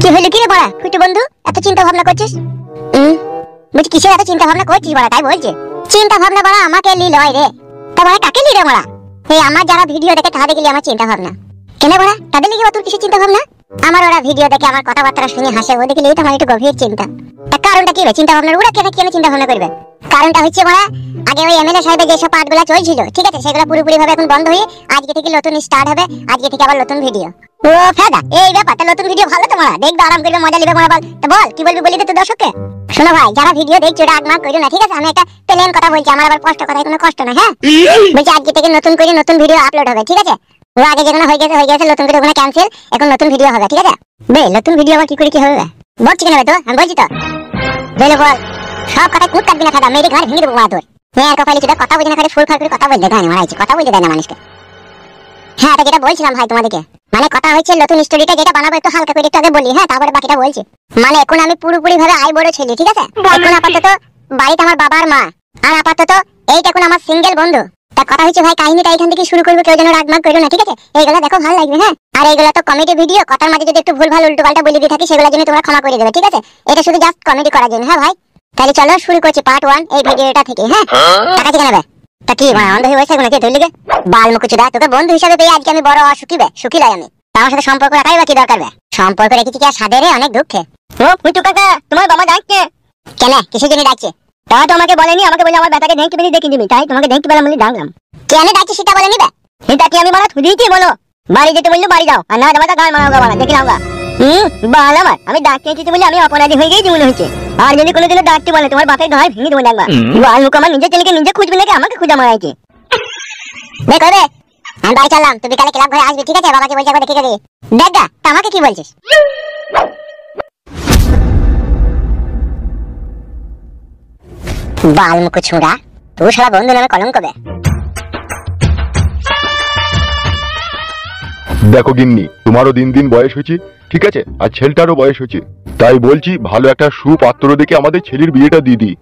কি হলো কি রে বড়া ফুটু বন্ধু, এত চিন্তা ভাবনা করছিস? বুঝি কিসের এত চিন্তা ভাবনা করছিস বড়া? তাই বলছে চিন্তা ভাবনা বড়া আমাকে লিল হয় রে। তা বড়া কাকে লিরে বড়া? এই আমার যারা ভিডিও দেখে তাদের গেলি আমার চিন্তা ভাবনা। কেন বড়া তাদের লিগে তোর কিসের চিন্তা ভাবনা? আমার ওরা ভিডিও দেখে আমার কথাবার্তা শুনে হাসে, ওদিকে লিয়ে তো আমার একটু গভীর চিন্তা। তা কারণটা কি রে চিন্তা ভাবনার? ওরা কেন কেন চিন্তা ভাবনা করবে? কারণটা হচ্ছে বড়া, আগে ওই এমএলএ সাহেবের যেসব পার্টগুলো চলছিল, ঠিক আছে, সেগুলো পুরোপুরি ভাবে এখন বন্ধ হয়ে আজকে থেকে নতুন স্টার্ট হবে। আজকে থেকে আবার নতুন ভিডিও। ও ফায়দা এই ব্যাপারটা, নতুন ভিডিও ভালো তোমরা দেখবে, আরাম করবে, মজা নেবে। বল তো বল কি বলবি, বলি তো দর্শককে। শোনো ভাই, যারা ভিডিও দেখছো ওটা আগমাগ করো না, ঠিক আছে? আমি একটা প্লেন কথা বলছি, আমার আবার কষ্ট কথায় কোনো কষ্ট না। হ্যাঁ বলছি আজকে থেকে নতুন করে নতুন ভিডিও আপলোড হবে, ঠিক আছে? ও আগে যেগুলো হয়ে গেছে নতুন করে ওখানে ক্যান্সেল, এখন নতুন ভিডিও হবে, ঠিক আছে? বে নতুন ভিডিও আবার কি করে কি হবে? বলছি কেন তো, আমি বলছি তো। বলে বল, সব কথা কুট কাটবি না, ফাদা মেরে ঘাড় ভেঙে দেবো তোর। হ্যাঁ কপালি চুদা, কথা বলছি না, খালি ফুল ফাল করে কথা বলতে দেয় না, মারাইছে কথা বলতে দেয় না মানুষকে। হ্যাঁ তো যেটা বলছিলাম ভাই তোমাদেরকে, মানে কথা হচ্ছে নতুন স্টোরিটা যেটা বানাবো একটু হালকা করে একটু আগে বলি, হ্যাঁ তারপরে বাকিটা বলছি। মানে এখন আমি পুরোপুরি ভাবে আই বড় ছেলে, ঠিক আছে? এখন আপাতত বাড়িতে আমার বাবার মা, আর আপাতত এইটা এখন আমার সিঙ্গেল বন্ধু। তা কথা হচ্ছে ভাই, কাহিনীটা এখান থেকে শুরু করবো, কেউ যেন রাগমাগ করো না, ঠিক আছে? এইগুলো দেখো ভালো লাগবে। হ্যাঁ আর এইগুলো তো কমেডি ভিডিও, কথার মাঝে যদি একটু ভুল ভাল উল্টো পাল্টা বলে দিয়ে থাকি সেগুলোর জন্য তোমরা ক্ষমা করে দেবে, ঠিক আছে? এটা শুধু জাস্ট কমেডি করার জন্য। হ্যাঁ ভাই তাহলে চলো শুরু করছি পার্ট 1 এই ভিডিওটা থেকে। হ্যাঁ টাকা ঠিক নেবে? তা কি ভাই অন্ধ হয়ে বসে নাকি তুই লিগে? বাল মুকুচুদা, তোকে বন্ধু হিসেবে পেয়ে আজকে আমি বড় অসুখী লাই আমি। আমার সাথে সম্পর্ক রাখাই বা কি দরকার? সম্পর্ক রেখেছি কি আর সাদে রে, অনেক দুঃখে। ও ফুটু কাকা, তোমার বাবা ডাকছে কেন? কিসের জন্য ডাকছে? তা তো আমাকে বলেনি, আমাকে বলে আমার বেটাকে ঢেঙ্কি বেরিয়ে দেখে দিবি, তাই তোমাকে ঢেঙ্কি বেলা বলে ডাকলাম। কেন ডাকছি সেটা বলে নিবে? এটা কি আমি মারা থুদিয়েছি? বলো বাড়ি যেতে বললো বাড়ি যাও, আর না যাওয়াটা গান মারাও গাওয়া দেখি নাও গা। বাল আমার, আমি ডাকতে এসেছি বলে আমি অপরাধী হয়ে গেছি মনে হচ্ছে। আর যদি কোনোদিনও ডাকতে বলে তোমার বাপের ঘাড় ভেঙে দেবো একবার। বাল মুখ, আমার নিজের ছেলেকে নিজে খুঁজবে নাকি আমাকে খুঁজা মারাইছে? দেখো রে আমি বাড়ি চললাম, তুই বিকালে ক্লাব ঘরে আসবি, ঠিক আছে? বাবাকে বলছি একবার দেখে দিই। দেখ গা তা আমাকে কি বলছিস? বাল মুখ ছুঁড়া, তুই সারা বন্ধু নামে কলঙ্ক বে। দেখো গিন্নি, তোমারও দিন দিন বয়স হয়েছে, ঠিক আছে? আর ছেলেটারও বয়স হয়েছে, তাই বলছি ভালো একটা সুপাত্র দেখে আমাদের ছেলের বিয়েটা দিয়ে দিই।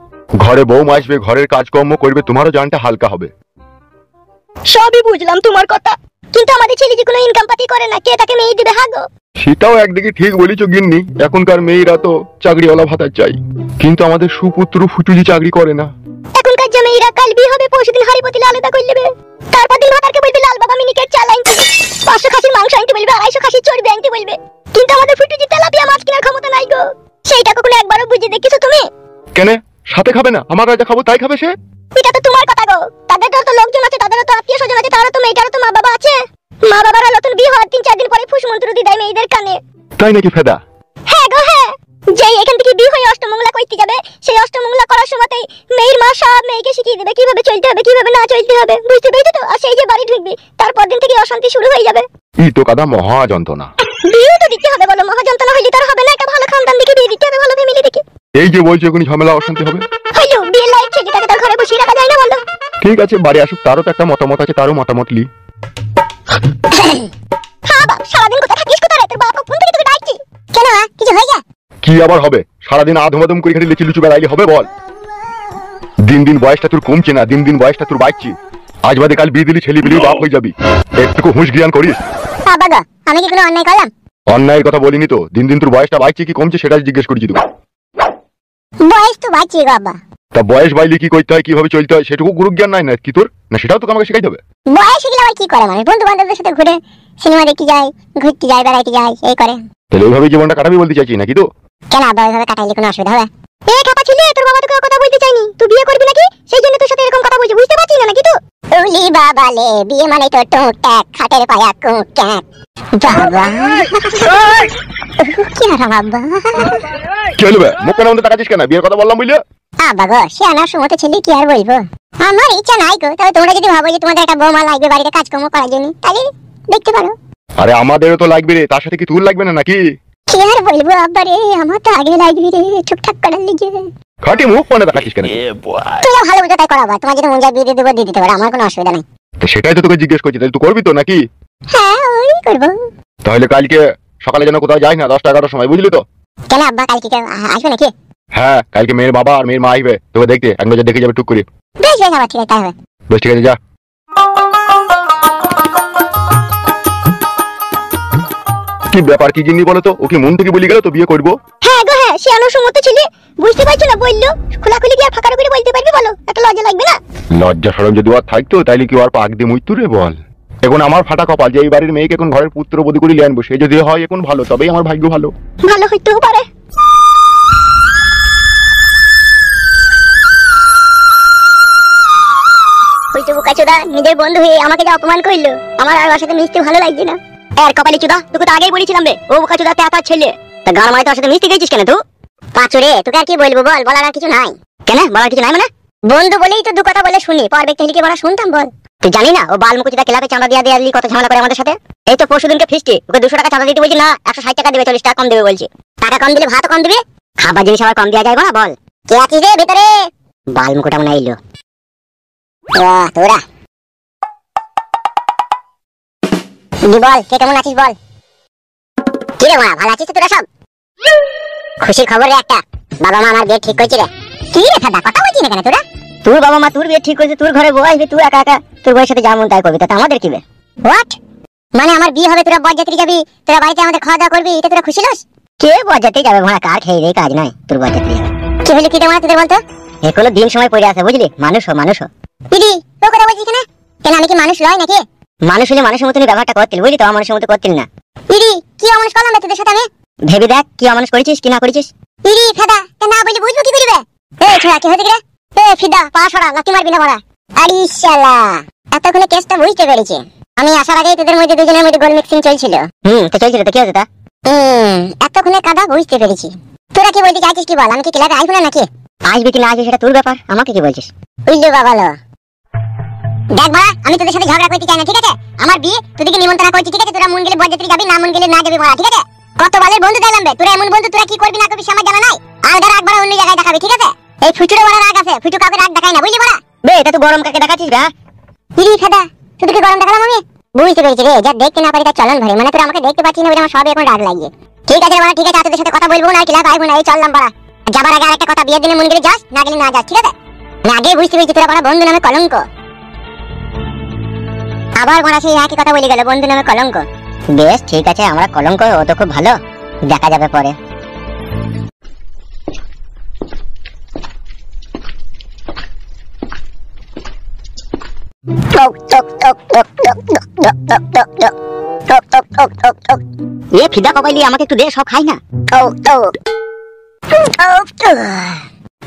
ঘরে বউ আসবে, ঘরের কাজকর্ম করবে, তোমারও জানটা হালকা হবে। সবই বুঝলাম তোমার কথা, কিন্তু আমাদের ছেলে যে কোনো ইনকাম পাতি করে না, কে তাকে মেয়ে দিবে? হাগো সেটাও একদিকে ঠিক বলেছো গিন্নি, এখনকার মেয়েরা তো চাকরিওয়ালা ভাতা চাই, কিন্তু আমাদের সুপুত্র ফুটুজি চাকরি করে না। এখনকার যে মেয়েরা কাল বিয়ে হবে, পরশুদিন হাড়ি পতিলে আলাদা করে নেবে, তারপর দিন ভাতারকে বলবে লাল বাবা মিনিকেট চাল আনতে, 500 খাসির মাংস আনতে বলবে, 250 খাসির চর্বি আনতে বলবে, কিন্তু আমাদের ফুটুজি তেলাপিয়া মাছ কেনার ক্ষমতা নাই গো। সেইটা কখনো একবারও বুঝে দেখেছো তুমি? কেন সাথে খাবে না? আমার রাজা খাবো তাই খাবে সে? এটা তো তোমার কথা গো, তাদের তো লোকজন আছে, তাদেরও তো আত্মীয় স্বজন আছে, তারও তো মেয়েটারও তো মা বাবা আছে। মা বাবারা নতুন বিয়ে হওয়ার 3-4 দিন পরে ফুস মন্ত্র দিয়ে দেয় মেয়েদের কানে। তাই নাকি ফেদা? হ্যাঁ গো হ্যাঁ, যেই এখান থেকে বিয়ে হয়ে অষ্টমঙ্গলা করতে যাবে, সেই অষ্টমঙ্গলা করার সময়তেই মেয়ের মা সব মেয়েকে শিখিয়ে দেবে কিভাবে চলতে হবে, কিভাবে না চলতে হবে, বুঝতে পেরেছো তো? আর সেই যে বাড়ি ঢুকবি, তারপর দিন থেকে অশান্তি শুরু হয়ে যাবে। এই তো কাদা মহা যন্ত্রণা। বিয়ে তো দিতে হবে বলো, মহা যন্ত্রণা হইলে তার হবে না? একটা ভালো খানদান দেখে বিয়ে দিতে হবে, ভালো ফ্যামিলি দেখে। এই যে বলছো এখনই ঝামেলা অশান্তি হবে। হইলো বিয়ে লাইক ছেলেটাকে তার ঘরে বসিয়ে রাখা যায় না বলো? ঠিক আছে বাড়ি আসুক, তারও তো একটা মতামত আছে, তারও মতামত লি। হ্যাঁ বাপ, সারাদিন কোথায় থাকিস? কোথায় তোর বাপ কোন থেকে তোকে ডাকছি? কেন কিছু হয়ে যায়? কি আবার হবে? সারাদিন আধমাদম করে খালি লেচি লুচু বেড়াইলে হবে বল? দিন দিন বয়সটা তোর কমছে না, দিন দিন বয়সটা তোর বাড়ছে। আজ বাদে কাল বিয়ে দিলি ছেলে বিলিও বাপ হয়ে যাবি, একটু হুঁশ জ্ঞান করিস। বাবা গো, আমি কি কোনো অন্যায় করলাম? অন্যায়ের কথা বলিনি তো, দিন দিন তোর বয়সটা বাড়ছে কি কমছে সেটা জিজ্ঞেস করেছি তোকে। বয়স তো বাড়ছে গো বাবা। তা বয়স বাইলে কি করতে হয়, কিভাবে চলতে হয় সেটুকু গুরু জ্ঞান নাই না কি তোর? না সেটাও তোকে আমাকে শেখাইতে হবে? বয়স গেলে আবার কি করে মানুষ? বন্ধু বান্ধবদের সাথে ঘুরে সিনেমা দেখতে যায়, ঘুরতে যায়, বেড়াইতে যায়, এই করে। তাহলে ওইভাবে জীবনটা কাটাবি বলতে চাইছি নাকি? তো কেন আবার ওইভাবে কাটাইলে কোনো অসুবিধা হবে? এই খাপা ছিলে, তোর বাবা তোকে কথা বলতে চাইনি, তুই বিয়ে করবি নাকি সেই জন্য তোর সাথে এরকম কথা বলছি, বুঝতে পারছিস না নাকি? তো ওলি বাবা লে, বিয়ে মানে তো টুকটাক খাটের পায়া কুকটাক। বাবা কি আর বাবা, কি হলো বে? মুখ কেন আমাদের তাকাচ্ছিস কেন? বিয়ের কথা বললাম বুঝলে? বাবা গো সে আনার সময় ছেলে কি আর বলবো, আমার ইচ্ছা নাই গো। তবে তোমরা যদি ভাবো যে তোমাদের একটা বৌমা লাগবে বাড়িতে কাজকর্ম করার জন্য, তাহলে দেখতে পারো। আরে আমাদেরও তো লাগবে রে, তার সাথে কি তোর লাগবে না নাকি? কি আর বলবো আব্বা রে, আমার তো আগে লাগবে রে ঠিকঠাক করার লিগে। খাটি মুখ কোনে তাকাচ্ছিস কেন? তুই ভালো বুঝে তাই করাবা, তোমার যদি মন যায় বিয়ে দিয়ে দেবো দিয়ে দিতে পারো, আমার কোনো অসুবিধা নাই। তো সেটাই তো তোকে জিজ্ঞেস করছি, তাহলে তুই করবি তো নাকি? হ্যাঁ ওই করবো। তাহলে কালকে সকালে যেন কোথাও যাই না, 10টা-11টার সময়, বুঝলি তো? কেন আব্বা কালকে আসবে নাকি? হ্যাঁ কালকে মেয়ের বাবা আর মেয়ের মা আসবে তোকে দেখতে, এক নজর দেখে যাবে টুক করে। বেশ বেশ আবার ঠিক আছে, তাই হবে। বেশ ঠিক আছে যা। কি ব্যাপার কি গিন্নি বলো তো, ওকে মন থেকে বলি গেল তো বিয়ে করবো? হ্যাঁ গো হ্যাঁ, সে অনুসম্মত ছিলে, বুঝতে পারছো না, বললো খোলাখুলি কি আর ফাঁকা করে বলতে পারবি বলো? একটা লজ্জা লাগবে না? লজ্জা শরম যদি আর থাকতো তাইলে কি আর পাক দিয়ে মৃত্যু রে বল। এখন আমার ফাটা কপাল যে এই বাড়ির মেয়েকে এখন ঘরের পুত্রবধূ করে লিয়ে আনবো, সে যদি হয় এখন ভালো, তবেই আমার ভাগ্য ভালো। ভালো হইতেও পারে। ওইটা বোকাচোদা নিজের বন্ধু হয়ে আমাকে যা অপমান করলো, আমার আর ওর সাথে মিশতে ভালো লাগছে না। আর কপালি চোদা, তোকে তো আগেই বলেছিলাম রে, ও বোকাচোদা তেতার ছেলে। তা গান মারাই তোর সাথে মিশতে গেছিস কেন তুই? পাঁচুরে তোকে আর কি বলবো বল, বলার আর কিছু নাই। কেন বলার কিছু নাই মানে? বন্ধু বলেই তো দু কথা বলে শুনি, পর ব্যক্তি হলে কি বলা শুনতাম বল? তুই জানি না ও বালমুকুচিটা ক্লাবে চাঁদা দিয়া দিয়ে কত ঝামেলা করে আমাদের সাথে। এই তো পরশুদিনকে ফিস্টি, ওকে 200 টাকা চাঁদা দিতে বলছি না, 160 টাকা দেবে, 40 টাকা কম দেবে বলছি। টাকা কম দিলে ভাত কম দিবে, খাবার জিনিস আবার কম দেওয়া যায় না বল? কে আছিস রে ভিতরে? বালমুকুটা মনে আইলো। তোরা বল কে কেমন আছিস বল। কি রে মা, ভালো আছিস তোরা সব? খুশির খবর রে একটা, বাবা মা আমার বিয়ে ঠিক করেছে রে। কি রে দাদা, কথা বলছিস না কেন তোরা? তোর বাবা মা তোর বিয়ে ঠিক করেছে, তোর ঘরে বউ আসবে, তুই একা একা তোর বউয়ের সাথে যেমন তাই করবি, তাতে আমাদের কি বে? হোয়াট মানে আমার বিয়ে হবে, তোরা বরযাত্রী যাবি, তোরা বাড়িতে আমাদের খাওয়া দাওয়া করবি, এটা তোরা খুশি লস? কে বরযাত্রী যাবে ভাড়া, কার খেয়ে দেয় কাজ নাই, তোর বরযাত্রী যাবে। কি হলো কি রে মা তোদের বলতো? এগুলো দিন সময় পড়ে আছে বুঝলি, মানুষ দিদি তো কথা বলছিস কেন? কেন আমি কি মানুষ লয় নাকি? মানুষ হলে মানুষের মতনই ব্যবহারটা করতিল বুঝলি, তো মানুষের মতো করতিল না। দিদি কি অমানুষ করলাম তোদের সাথে আমি? ভেবে দেখ কি অমানুষ করেছিস কি না করেছিস। দিদি ফেদা তা না বলি বুঝবো কি করিবে? এই ছোড়া কি হয়েছে রে? এই ফিদা পা ছড়া, লাথি মারবি না বড়া। আরে শালা এতক্ষণে কেসটা বুঝতে পেরেছি। আমি আসার আগেই তোদের মধ্যে দুজনের মধ্যে গোল মিক্সিং চলছিল। তো চলছিল তো কি হয়েছে তা? এতক্ষণে কাদা বুঝতে পেরেছি। তোরা কি বলতে চাইছিস কি বল, আমি কি ক্লাবে আসবো না নাকি? আসবি কি না আসবি সেটা তোর ব্যাপার, আমাকে কি বলছিস? বুঝলি বাবা লো দেখ ভাড়া, আমি তোদের সাথে ঝগড়া করতে চাই না, ঠিক আছে? আমার বিয়ে তোদেরকে নিমন্ত্রণ করছি, ঠিক আছে? তোরা মন গেলে বরযাত্রী যাবি, না মন গেলে না যাবি ভাড়া, ঠিক আছে? কত বালের বন্ধু দিলাম বে, তোরা এমন বন্ধু তোরা কি করবি না করবি আমার জানা নাই। আলাদা রাগ অন্য জায়গায় দেখাবি, ঠিক আছে? এই ফুচুরে বড় রাগ আছে, ফুচু কাউকে রাগ দেখাই না বুঝলি বড়া। বে এটা তুই গরম কাকে দেখাচ্ছিস গা? দিদি খাদা তোদেরকে গরম দেখালাম আমি? বুঝতে পেরেছি রে, যা দেখতে না পারি তার চলন ভরে, মানে তোরা আমাকে দেখতে পাচ্ছিস না বলে আমার সব এখন রাগ লাগিয়ে। ঠিক আছে বড়া, ঠিক আছে, তোদের সাথে কথা বলবো না, ক্লাব আইবো না, এই চললাম বড়া। যাবার আগে আরেকটা কথা, বিয়ের দিনে মন গেলে যাস, না গেলে না যাস, ঠিক আছে? আমি আগে বুঝতে পেরেছি তোরা বড়া বন্ধু নামে কলঙ্ক। আবার বড়া সেই একই কথা বলে গেল, বন্ধু নামে কলঙ্ক। বেশ ঠিক আছে, আমরা কলঙ্ক, ও তো খুব ভালো, দেখা যাবে পরে। এ ফিদা কপাইলি আমাকে একটু দে, সব খাই না।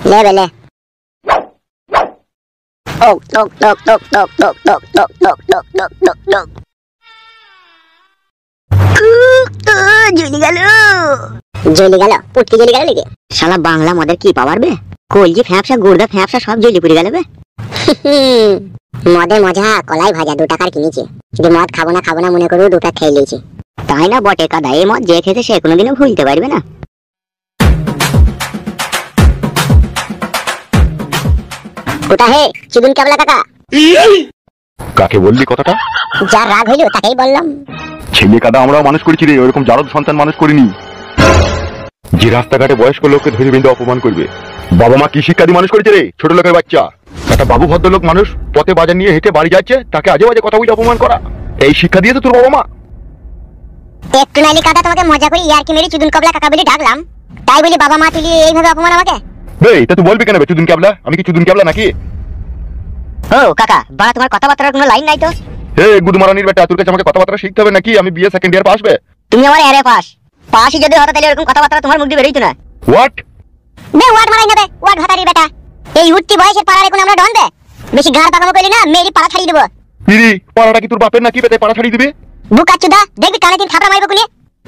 লে বেলে জ্বলি গেল পুটকি, জ্বলি গেল লেগে। শালা বাংলা মদের কি পাওয়ার বে, কলজি ফ্যাপসা গুড়দা ফ্যাপসা সব জ্বলি পুড়ে গেল বে। মদের মজা কলাই ভাজা 2 টাকার কিনেছি, যদি মদ খাবো না মনে করবো 2 টাকা খেয়ে লিয়েছি। তাই না বটে কাদা, এই মদ যে খেতে সে কোনোদিনও ভুলতে পারবে না। কোথা হে চিদুন কেবলা কাকা? কাকে বললি কথাটা? যার রাগ হইলো তাকেই বললাম। ছেলে কাদা আমরাও মানুষ করেছি রে, ওরকম জারদ সন্তান মানুষ করিনি যে রাস্তাঘাটে বয়স্ক লোককে ধরে বেঁধে অপমান করবে। বাবা মা কি শিক্ষা দিয়ে মানুষ করেছে রে, ছোট লোকের বাচ্চা। একটা বাবু ভদ্রলোক মানুষ পথে বাজার নিয়ে হেঁটে বাড়ি যাচ্ছে, তাকে আজে বাজে কথা বলে অপমান করা, এই শিক্ষা দিয়েছে তোর বাবা মা? একটু নাইলে কাদা তোমাকে মজা করে ইয়ার কি মেরে চুদুন কেবলা কাকা বলে ডাকলাম, তাই বলি বাবা মা তুলি এইভাবে অপমান আমাকে? বে এটা তুই বলবি কেন বে, চুদুন কেবলা? আমি কি চুদুন কেবলা নাকি? ও কাকা বাড়া, তোমার কথাবার্তার কোনো লাইন নাই তো? হে গুদমারানির বেটা, তোর কাছে আমাকে কথাবার্তা শিখতে হবে নাকি? আমি বিএ সেকেন্ড ইয়ার পাস বে। তুমি আমার এরে পাসই যদি হতো তাহলে এরকম কথাবার্তা তোমার মুখ দিয়ে বেরোইতো না। হোয়াট বে ওয়ার্ড মারাই নেবে, ওয়ার্ড ভাতারি বেটা। এই উঠতি বয়সের পাড়ার এখন আমরা ডন দে, বেশি গাড় পাকামো কইলি না মেরি পাড়া ছাড়িয়ে দেব। ইরি পাড়াটা কি তোর বাপের নাকি বেতে পাড়া ছাড়িয়ে দিবে? বুকাচুদা দেখবি কানে তিন থাপড়া মারবো কোনি।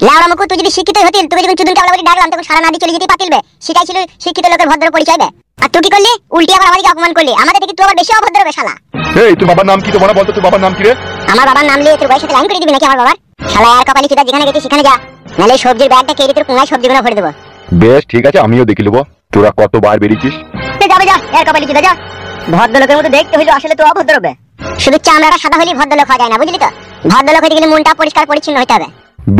লাউড়া মুকু তুই যদি শিক্ষিত হতিল, তুই যখন চুদুন কেবলা বলে ডাকলাম তখন সারা নাদি চলে যেতে পাতিলবে, সেটাই ছিল শিক্ষিত লোকের ভদ্র পরিচয় বে। আর তুই কি করলি, উল্টি আবার আমাদেরকে অপমান করলি, আমাদের থেকে তুই আবার বেশি অভদ্র বে শালা। এই তোর বাবার নাম কি? তোমার বলতো তোর বাবার নাম কি রে? আমার বাবার নাম লিয়ে তোর বয়সের সাথে লাইন করে দিবি নাকি আমার বাবার? শালা আর কপালি চিদা যেখানে গেছিস সেখানে যা, নালে সবজির ব্যাগটা কেটে তোর পুঙ্গায় সবজিগুলো ভরে দেবো। বেশ ঠিক আছে, আমিও দেখে নেবো তোরা কতবার বেরিয়েছিস। যাবে যা এর কপালি চিদা যা, ভদ্রলোকের মতো দেখতে হইলো, আসলে তো অভদ্র বে। শুধু চামড়াটা সাদা হলেই ভদ্রলোক হওয়া যায় না বুঝলি তো, ভদ্রলোক হইতে গেলে মনটা পরিষ্কার পরিচ্ছন্ন হইতে হবে।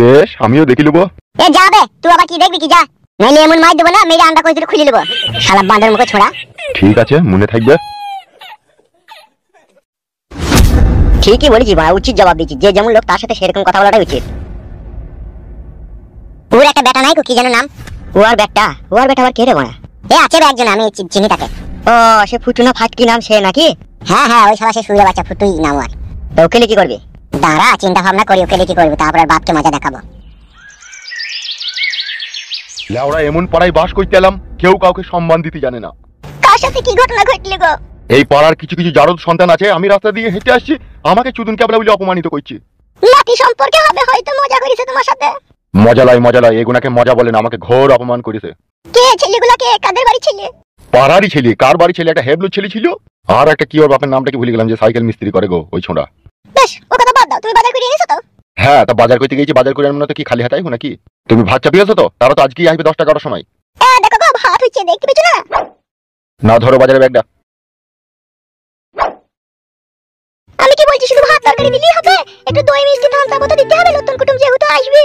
বেশ আমিও দেখে নেবো। এ যাবে তুই আবার কি দেখবি কি, যা নাইলে এমন মাই দেবো না মেরে আন্ডা করে তুই খুলে নেবো, শালা বাঁদর মুখে ছোড়া। ঠিক আছে মনে থাকবে। ঠিকই বলেছি ভাই, উচিত জবাব দিচ্ছি, যে যেমন লোক তার সাথে সেরকম কথা বলাটাই উচিত। ওর একটা বেটা নাই, কি যেন নাম? ও আর বেটা আবার কে রে মারা? এ আছে একজন, আমি চিনি তাকে। ও সে ফুটু না ফাটকি নাম সে নাকি? হ্যাঁ হ্যাঁ, ওই শালা সে সুরে বাচ্চা ফুটুই নাম ওর। তো ওকে কি করবি? দাঁড়া চিন্তা ভাবনা করি ওকে কি করবো, তারপর আর বাপকে মজা দেখাবো। লেওরা এমন পাড়ায় বাস করতে এলাম, কেউ কাউকে সম্মান দিতে জানে না। কার সাথে কি ঘটনা ঘটলো গো? এই পাড়ার কিছু কিছু জারদ সন্তান আছে, আমি রাস্তা দিয়ে হেঁটে আসছি, আমাকে চুদুন ক্যাবলা বলে অপমানিত করছে। নাতি সম্পর্কে হবে, হয়তো মজা করেছে তোমার সাথে। মজা লাই এগুনাকে মজা বলে না, আমাকে ঘোর অপমান করেছে। কে ছেলেগুলো, কে কাদের বাড়ি ছেলে? পাড়ারই ছেলে। কার বাড়ি ছেলে? একটা হেবলু ছেলে ছিল, আর একটা কি ওর বাপের নামটা কি ভুলে গেলাম, যে সাইকেল মিস্ত্রি করে গো, ওই ছোঁড়া। বেশ ও কথা বাদ দাও, তুমি বাজার করে এনেছো তো? হ্যাঁ, তা বাজার করতে গেছি, বাজার করে আনবো না তো কি খালি হাতে আইবো নাকি? তুমি ভাত চাপিয়েছো তো? তারা তো আজকেই আসবে 10টা 11টার সময়। দেখো গো, ভাত হচ্ছে, দেখতে পেছো না? না ধরো বাজারে ব্যাগটা। আমি কি বলছি, শুধু ভাত তরকারি দিলেই হবে? একটু দই মিষ্টি থামসা তো দিতে হবে, নতুন কুটুম যেহেতু আসবে।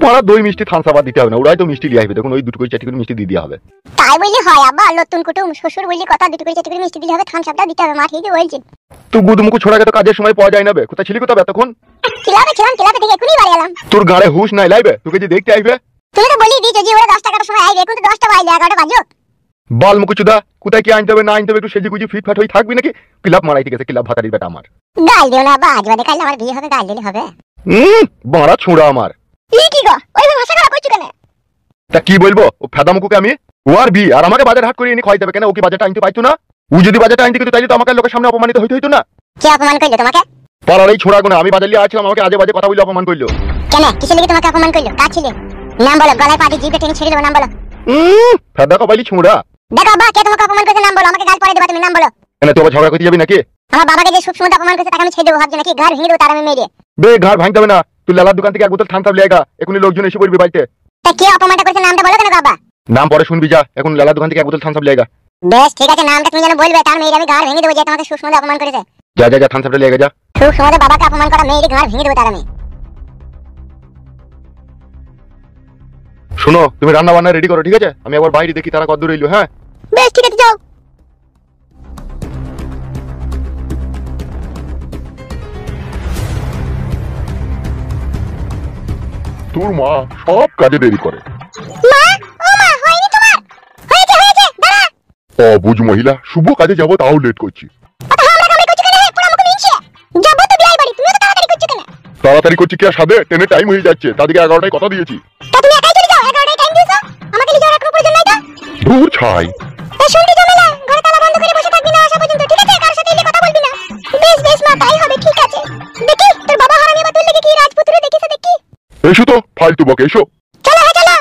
পাড়া দই মিষ্টি থানসাবাদ দিতে হবে না, ওরাই তো মিষ্টি লিয়ে আসবে, দেখুন ওই দুটো করে 4টি করে মিষ্টি দিয়ে দেওয়া হবে। তাই বললি হয় আব্বা? নতুন কুটুম শ্বশুর বললি কথা, দুটো করে 4টি করে মিষ্টি দিলে হবে, থামসাটা দিতে হবে, মা ঠিকই বলছে। তো গুদুমুকু ছোড়াকে তো কাজের সময় পাওয়া যায় না বে, কোথায় ছিলি কোথাও এতক্ষণ? ক্লাবে ছিলাম, ক্লাবে থেকে এখনই বাড়ি এলাম। তোর গাড়ে হুশ নাই লাইবে, তোকে যে দেখতে আইবে। তুমি তো বলি দিয়েছো যে ওরা 10 টাকার সময় আইবে, এখন তো 10টা বাজে, 11টা বাজো। বাল মুকুচুদা, কোথায় কি আনতে হবে না আনতে হবে একটু সেজি গুজি ফিটফাট হয়ে থাকবি নাকি? ক্লাব মারাইতে গেছে, ক্লাব ভাতারির বেটা আমার। গাল দিও না বাজ বাদে, কাল আমার বিয়ে হবে, গাল দিলে হবে। বাড়া ছোড়া আমার। কি গো, ওই ভাষা খারাপ করছো কেন? তা কি বলবো, ও ফেদা মুকুকে আমি? ও আর বি আর আমাকে বাজার হাট করে এনে খাইতে হবে কেন? ও কি বাজারটা আনতে পাইতো না? ও যদি বাজারটা আনতে কিন্তু তাইলে তো আমাকে লোকের সামনে অপমানিত হইতে হইতো না। কে অপমান করলো তোমাকে? পাড়ার এই ছোড়া গুনা, আমি বাজার লিয়ে আসছিলাম, আমাকে আজে বাজে কথা বলে অপমান করলো। কেন, কিসের লেগে তোমাকে অপমান করলো? কার ছেলে? নাম বলো, গলায় পা দিয়ে জিভে টেনে ছেড়ে দেবো, নাম বলো। ফেদা কপালি ছোড়া। দেখো বা কে তোমাকে অপমান করেছে, নাম বলো, আমাকে গাল পরে দেবা, তুমি নাম বলো। কেন তুই আবার ঝগড়া করতে যাবি নাকি? আমার বাবাকে যে সব সময় অপমান করেছে তাকে আমি ছেড়ে দেবো ভাবছো নাকি? ঘর ভেঙে দেবো, তার আমি মেরে। বে ঘর ভাঙতে হবে না, তুই লালার দোকান থেকে এক বোতল ঠান্ডা লিয়ে আয়, এখনই লোকজন এসে পড়বি বাড়িতে। তা কে অপমানটা করেছে, নামটা বলো কেন বাবা? নাম পরে শুনবি, যা এখন লালার দোকান থেকে এক বোতল ঠান্ডা লিয়ে আয়। বেশ ঠিক আছে, নামটা তুমি যেন বলবে, তার মেয়ের আমি ঘর ভেঙে দেবো, যে তোমাকে সুষমা অপমান করেছে। যা যা যা ঠান্ডা লিয়ে যা। সুষমা বাবাকে অপমান করা মেয়ের ঘর ভেঙে দেবো, তার আমি। শোনো, তুমি রান্না বান্না রেডি করো, ঠিক আছে? আমি একবার বাইরে দেখি তারা কত দূর এলো। হ্যাঁ বেশ ঠিক আছে, যাও। তোর মা সব কাজে দেরি করে। মা, ও মা, হয়নি তোমার? হয়েছে হয়েছে, দাঁড়া। অবুঝ মহিলা, শুভ কাজে যাবো তাও লেট করছি। অত হামলা কামড়ি করছো কেন রে, পুরো মুখ মিনছে। যাবো তো বিয়ে বাড়ি, তুমি তো তাড়াতাড়ি করছো কেন? তাড়াতাড়ি করছি কি আর সাধে? ট্রেনের টাইম হয়ে যাচ্ছে, তাদেরকে 11টায় কথা দিয়েছি। তা তুমি একাই চলে যাও, 11টায় টাইম দিয়েছো, আমাকে লিয়ে যাওয়ার কোনো প্রয়োজন নাই তো। দূর ছাই। এই শুনবি ঝামেলা, ঘরে তালা বন্ধ করে বসে থাকবি না আসা পর্যন্ত, ঠিক আছে? কারোর সাথে এলে কথা বলবি না। বেশ বেশ মা, তাই হবে, ঠিক আছে। দেখি তোর বাবা হারামি আবার তোর লেগে কি রাজপুত্র দেখিছে, দেখি। এসো তো ফালতু বকে, এসো। চলো হ্যাঁ চলো।